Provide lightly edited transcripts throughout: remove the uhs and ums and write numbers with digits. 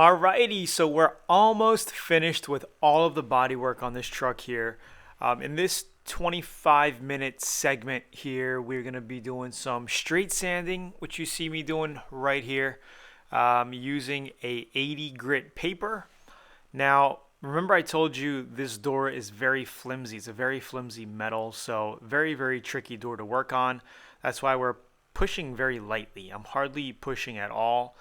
Alrighty, so we're almost finished with all of the body work on this truck here. In this 25-minute segment here, we're going to be doing some straight sanding, which you see me doing right here, using a 80 grit paper. Now, remember I told you this door is very flimsy. It's a very flimsy metal, so very, very tricky door to work on. That's why we're pushing very lightly. I'm hardly pushing at all.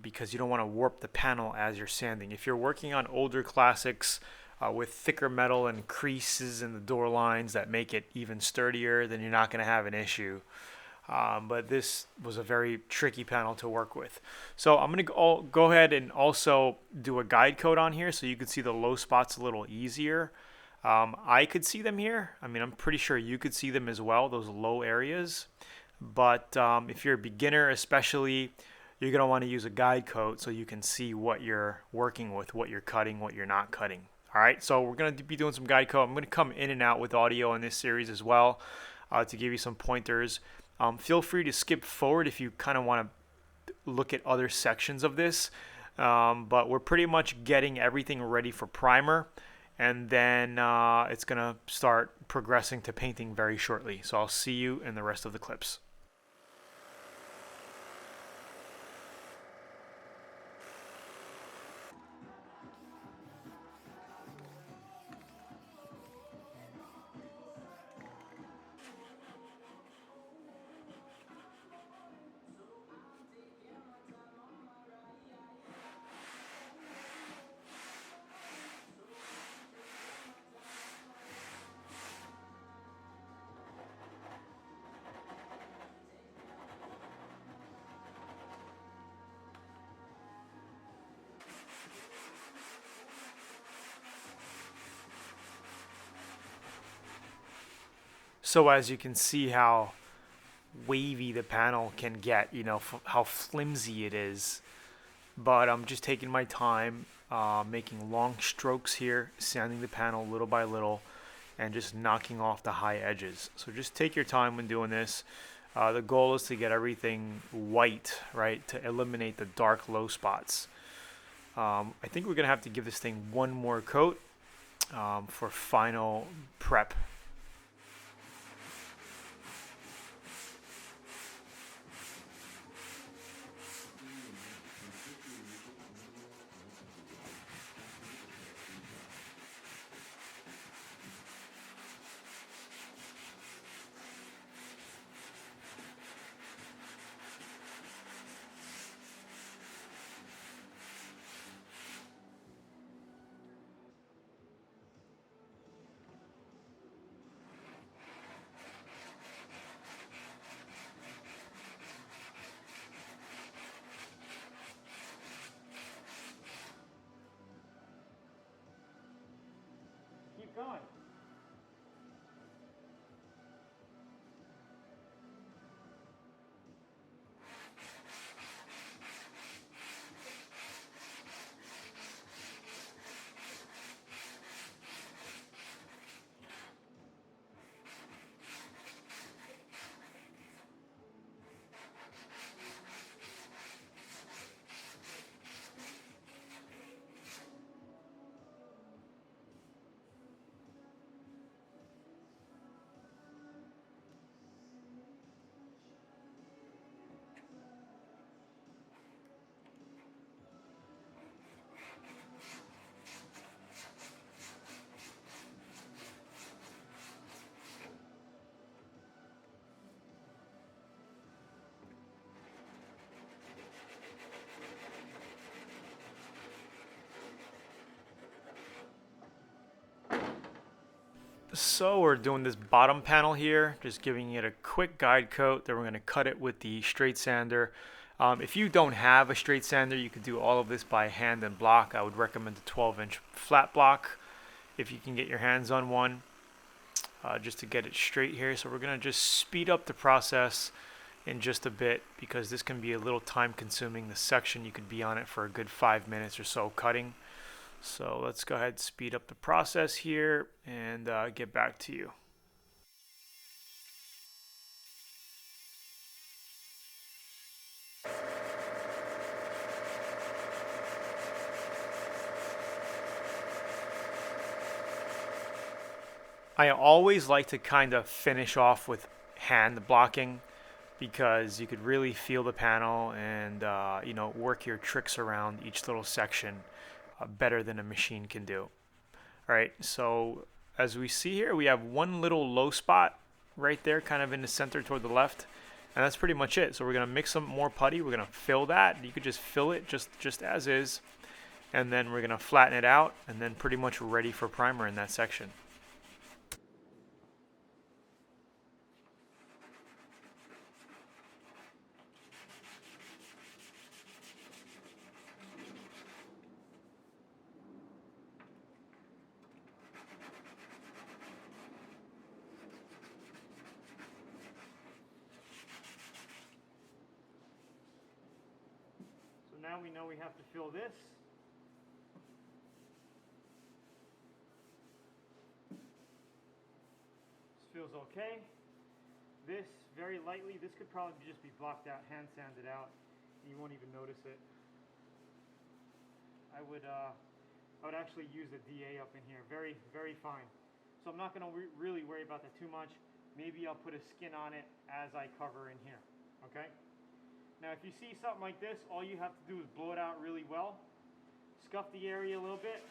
Because you don't want to warp the panel as you're sanding. If you're working on older classics with thicker metal and creases in the door lines that make it even sturdier, then you're not going to have an issue. But this was a very tricky panel to work with. So I'm going to go ahead and also do a guide code on here so you can see the low spots a little easier. I could see them here. I mean, I'm pretty sure you could see them as well, those low areas. But if you're a beginner especially, you're going to want to use a guide code so you can see what you're working with, what you're cutting, what you're not cutting. All right, so we're going to be doing some guide code. I'm going to come in and out with audio in this series as well to give you some pointers. Feel free to skip forward if you kind of want to look at other sections of this. But we're pretty much getting everything ready for primer. And then it's going to start progressing to painting very shortly. So I'll see you in the rest of the clips. So as you can see how wavy the panel can get, you know, how flimsy it is. But I'm just taking my time, making long strokes here, sanding the panel little by little, and just knocking off the high edges. So just take your time when doing this. The goal is to get everything white, right, to eliminate the dark low spots. I think we're going to have to give this thing one more coat for final prep. Keep going. So we're doing this bottom panel here, just giving it a quick guide coat. Then we're going to cut it with the straight sander. If you don't have a straight sander, you could do all of this by hand and block. I would recommend the 12-inch flat block if you can get your hands on one, just to get it straight here. So we're going to just speed up the process in just a bit because this can be a little time consuming. The section, you could be on it for a good 5 minutes or so cutting. So let's go ahead and speed up the process here and get back to you. I always like to kind of finish off with hand blocking because you could really feel the panel and you know, work your tricks around each little section better than a machine can do. All right, so as we see here, we have one little low spot right there, kind of in the center toward the left, and that's pretty much it. So we're gonna mix some more putty. We're gonna fill that. You could just fill it just as is, and then we're gonna flatten it out, and then pretty much ready for primer in that section. Now we know we have to fill this. This feels okay. This, very lightly, this could probably just be blocked out, hand sanded out. You won't even notice it. I would actually use a DA up in here, very, very fine. So I'm not going to really worry about that too much. Maybe I'll put a skin on it as I cover in here, okay? Now if you see something like this, all you have to do is blow it out really well. Scuff the area a little bit.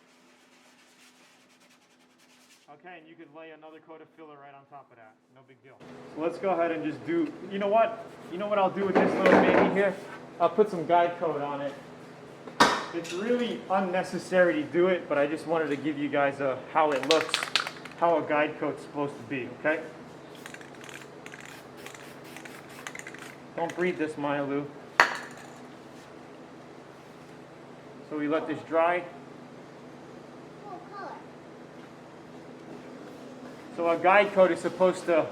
Okay, and you could lay another coat of filler right on top of that. No big deal. So let's go ahead and just do, you know what? You know what I'll do with this little baby here? I'll put some guide coat on it. It's really unnecessary to do it, but I just wanted to give you guys how it looks, how a guide coat's supposed to be, okay? Don't breathe this, Maya Lou. So we let this dry. So a guide coat is supposed to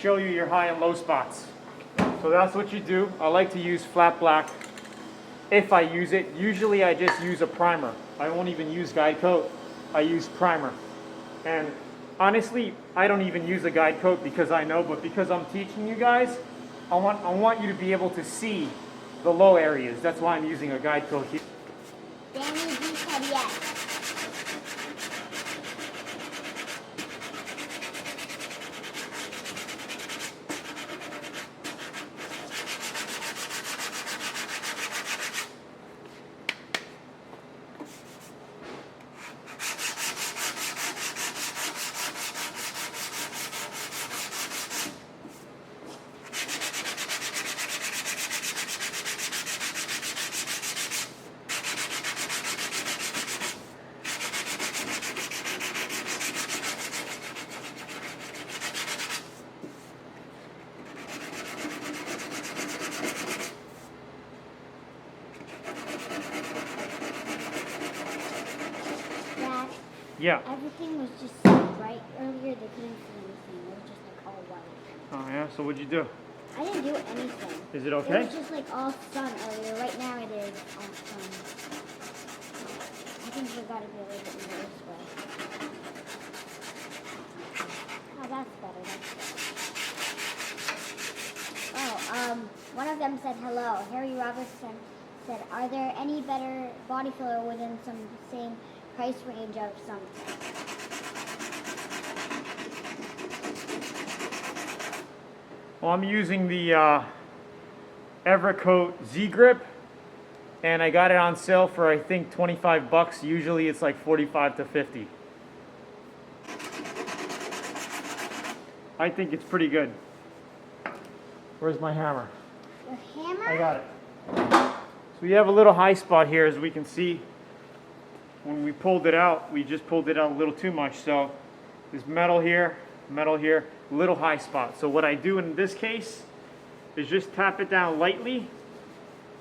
show you your high and low spots. So that's what you do. I like to use flat black if I use it. Usually I just use a primer. I won't even use guide coat. I use primer. And honestly, I don't even use a guide coat because I know, but because I'm teaching you guys, I want you to be able to see the low areas. That's why I'm using a guide coat here. Danny G said yes. Yeah. Everything was just so bright. Earlier they couldn't see anything. It was just like all white. Oh yeah, so what'd you do? I didn't do anything. Is it okay? It was just like all sun earlier. Right now it is all sun. I think we gotta be a little bit more this way. Oh, that's better. That's better. Oh, one of them said hello. Harry Robertson said, are there any better body filler within some same price range of something? Well, I'm using the Evercoat Z-Grip, and I got it on sale for I think 25 bucks. Usually it's like 45 to 50. I think it's pretty good. Where's my hammer? Your hammer? I got it. So we have a little high spot here, as we can see. When we pulled it out, we just pulled it out a little too much. So there's metal here, little high spot. So what I do in this case is just tap it down lightly.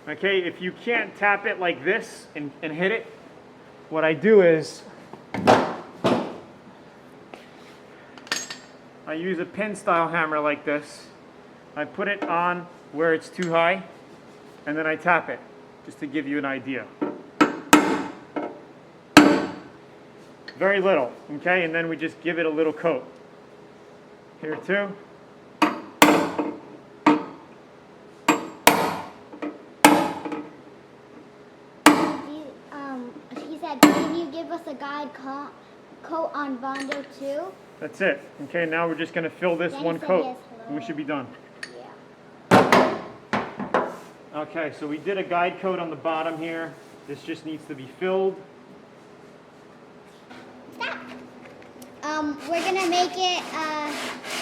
Okay, if you can't tap it like this and hit it, what I do is I use a pin style hammer like this. I put it on where it's too high, and then I tap it, just to give you an idea. Very little, okay? And then we just give it a little coat. Here too. He said, can you give us a guide coat on Bondo too? That's it. Okay, now we're just going to fill this Danny one said coat yes, and we should be done. Yeah. Okay, so we did a guide coat on the bottom here. This just needs to be filled. Stop. We're gonna make it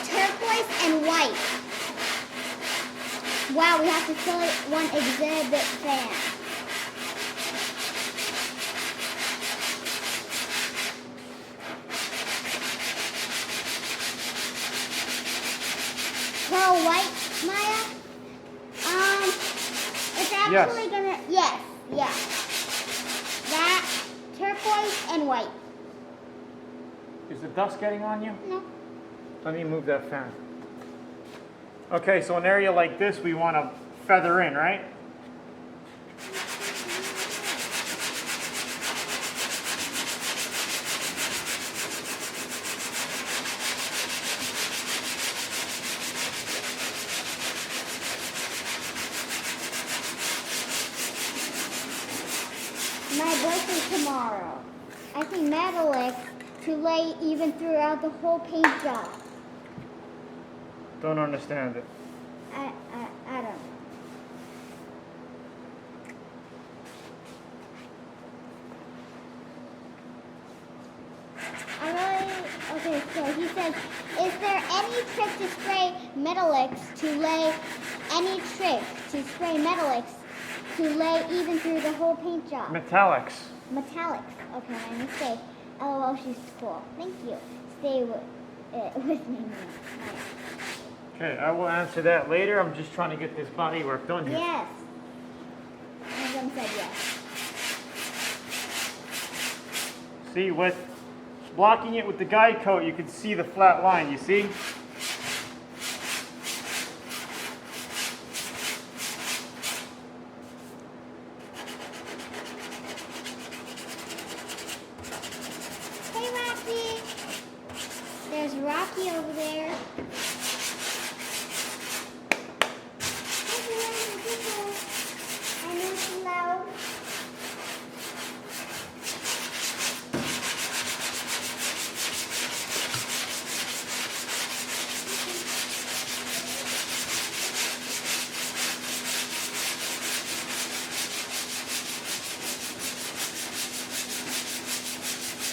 turquoise and white. Wow, we have to fill it one exhibit fan. Pearl white, Maya? It's actually gonna, yes. That, turquoise and white. Is the dust getting on you? No. Let me move that fan. Okay, so an area like this we want to feather in, right? My birthday tomorrow. I think metallic to lay even throughout the whole paint job. Don't understand it. I don't know. Okay, so he says, is there any trick to spray metallics to lay, to lay even through the whole paint job? Metallics. Metallics. Okay, my mistake. LOL, she's cool. Thank you. Stay with me, Maya. Okay, I will answer that later. I'm just trying to get this body work done here. Yes. One of them said yes. See, with blocking it with the guide coat, you can see the flat line, you see? Hey, Rocky. There's Rocky over there. I know it's loud.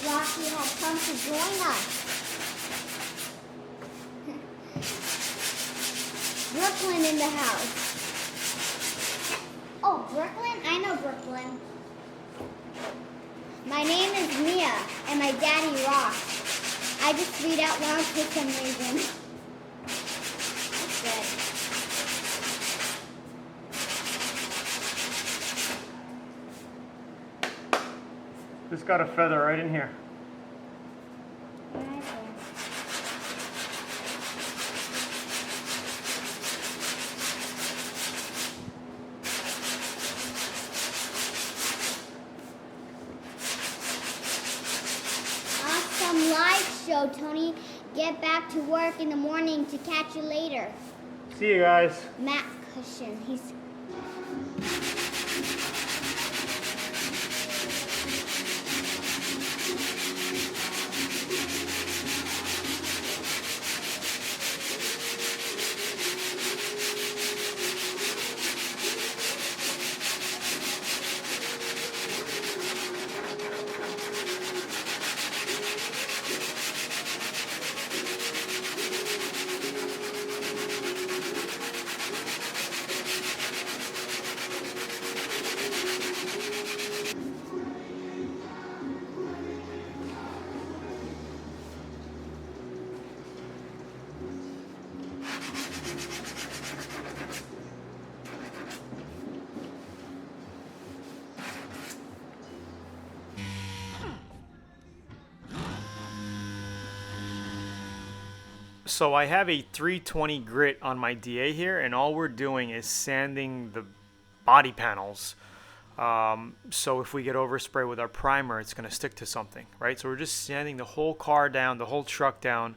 Rocky has come to join us. Brooklyn in the house. Oh, Brooklyn? I know Brooklyn. My name is Mia, and my daddy rocks. I just read out loud for some reason. That's good. This got a feather right in here. Right there. Awesome live show, Tony. Get back to work in the morning to catch you later. See you guys. Matt Cushion. He's So I have a 320 grit on my DA here, and all we're doing is sanding the body panels. So if we get overspray with our primer, it's going to stick to something, right? So we're just sanding the whole car down, the whole truck down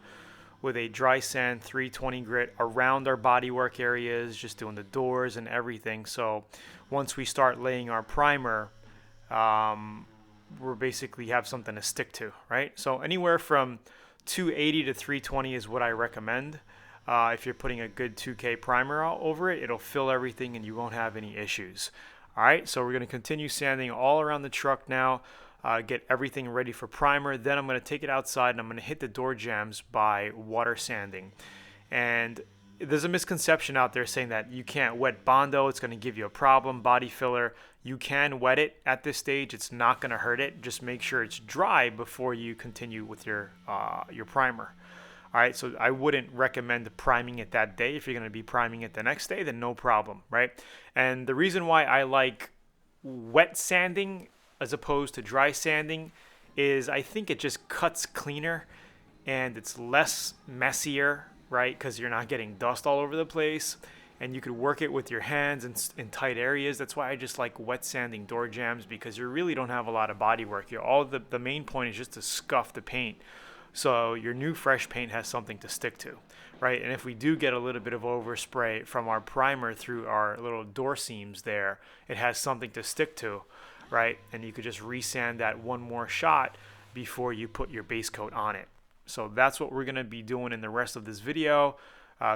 with a dry sand 320 grit around our bodywork areas, just doing the doors and everything. So once we start laying our primer, we're basically have something to stick to, right? So anywhere from 280 to 320 is what I recommend. If you're putting a good 2K primer over it, it'll fill everything and you won't have any issues. All right, so we're going to continue sanding all around the truck now, get everything ready for primer. Then I'm going to take it outside and I'm going to hit the door jambs by water sanding. And there's a misconception out there saying that you can't wet Bondo, it's going to give you a problem, body filler. You can wet it at this stage, it's not going to hurt it. Just make sure it's dry before you continue with your primer. All right, so I wouldn't recommend priming it that day. If you're going to be priming it the next day, then no problem, right? And the reason why I like wet sanding as opposed to dry sanding is I think it just cuts cleaner and it's less messier, right? Because you're not getting dust all over the place, and you could work it with your hands in tight areas. That's why I just like wet sanding door jambs, because you really don't have a lot of body work. The main point is just to scuff the paint, so your new fresh paint has something to stick to, right? And if we do get a little bit of overspray from our primer through our little door seams there, it has something to stick to, right? And you could just resand that one more shot before you put your base coat on it. So that's what we're going to be doing in the rest of this video,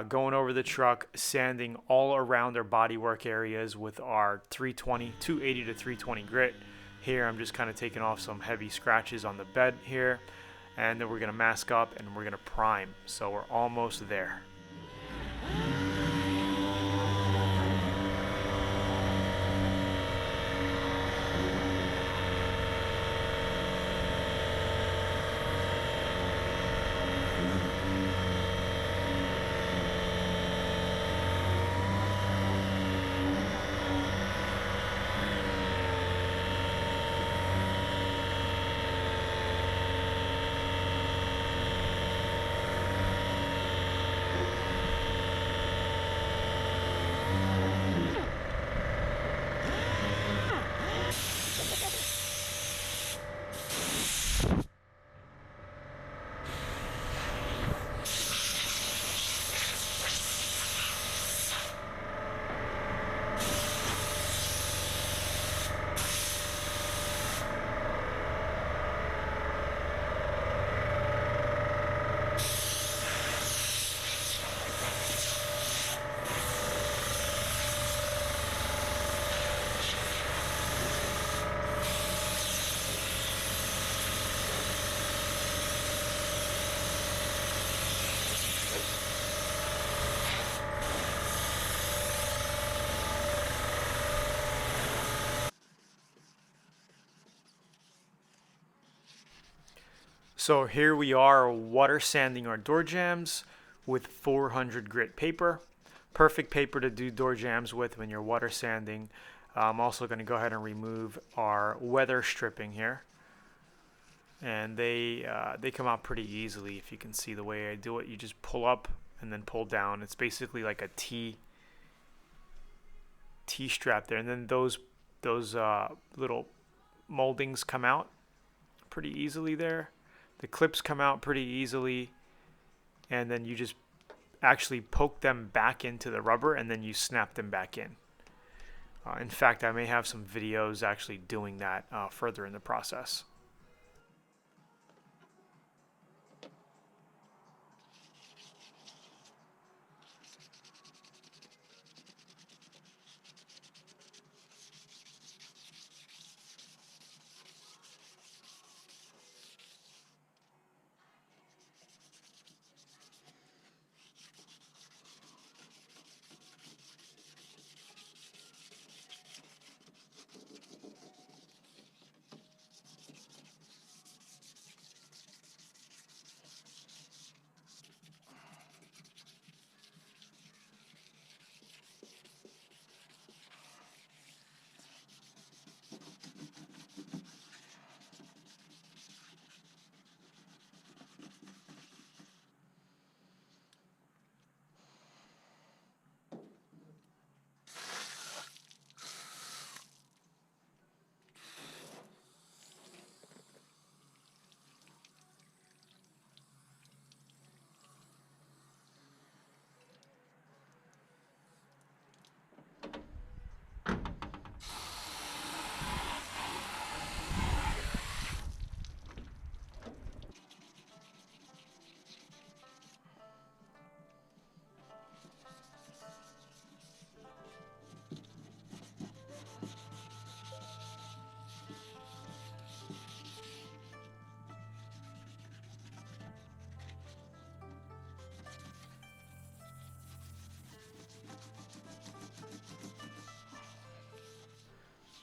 going over the truck, sanding all around our bodywork areas with our 280 to 320 grit. Here I'm just kind of taking off some heavy scratches on the bed here, and then we're going to mask up and we're going to prime. So we're almost there. So here we are water sanding our door jambs with 400 grit paper. Perfect paper to do door jambs with when you're water sanding. I'm also going to go ahead and remove our weather stripping here. And they come out pretty easily. If you can see the way I do it, you just pull up and then pull down. It's basically like a T strap there, and then those little moldings come out pretty easily there. The clips come out pretty easily, and then you just actually poke them back into the rubber and then you snap them back in. In fact, I may have some videos actually doing that further in the process.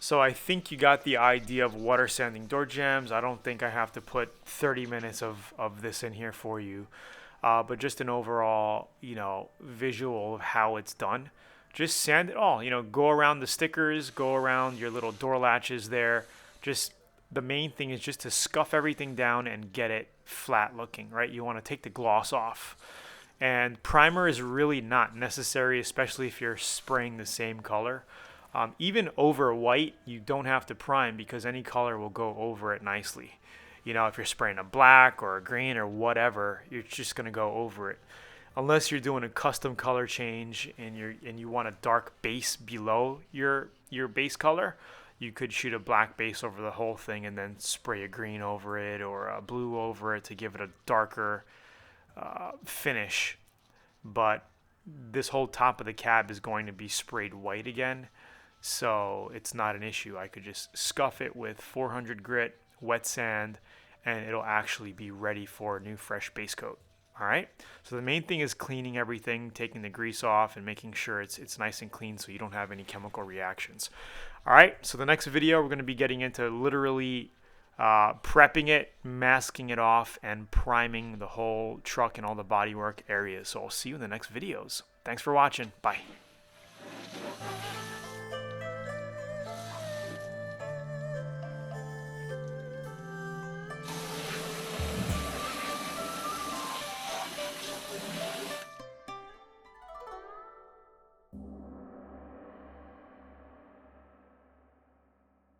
So I think you got the idea of water sanding door jambs. I don't think I have to put 30 minutes of this in here for you. But just an overall, visual of how it's done. Just sand it all. Go around the stickers, go around your little door latches there. Just the main thing is just to scuff everything down and get it flat looking, right? You want to take the gloss off. And primer is really not necessary, especially if you're spraying the same color. Even over white, you don't have to prime because any color will go over it nicely. If you're spraying a black or a green or whatever, you're just going to go over it. Unless you're doing a custom color change and you want a dark base below your base color, you could shoot a black base over the whole thing and then spray a green over it or a blue over it to give it a darker finish. But this whole top of the cab is going to be sprayed white again, so it's not an issue. I could just scuff it with 400 grit, wet sand, and it'll actually be ready for a new fresh base coat. All right, so the main thing is cleaning everything, taking the grease off, and making sure it's nice and clean so you don't have any chemical reactions. All right, so the next video we're going to be getting into literally prepping it, masking it off, and priming the whole truck and all the bodywork areas. So I'll see you in the next videos. Thanks for watching. Bye.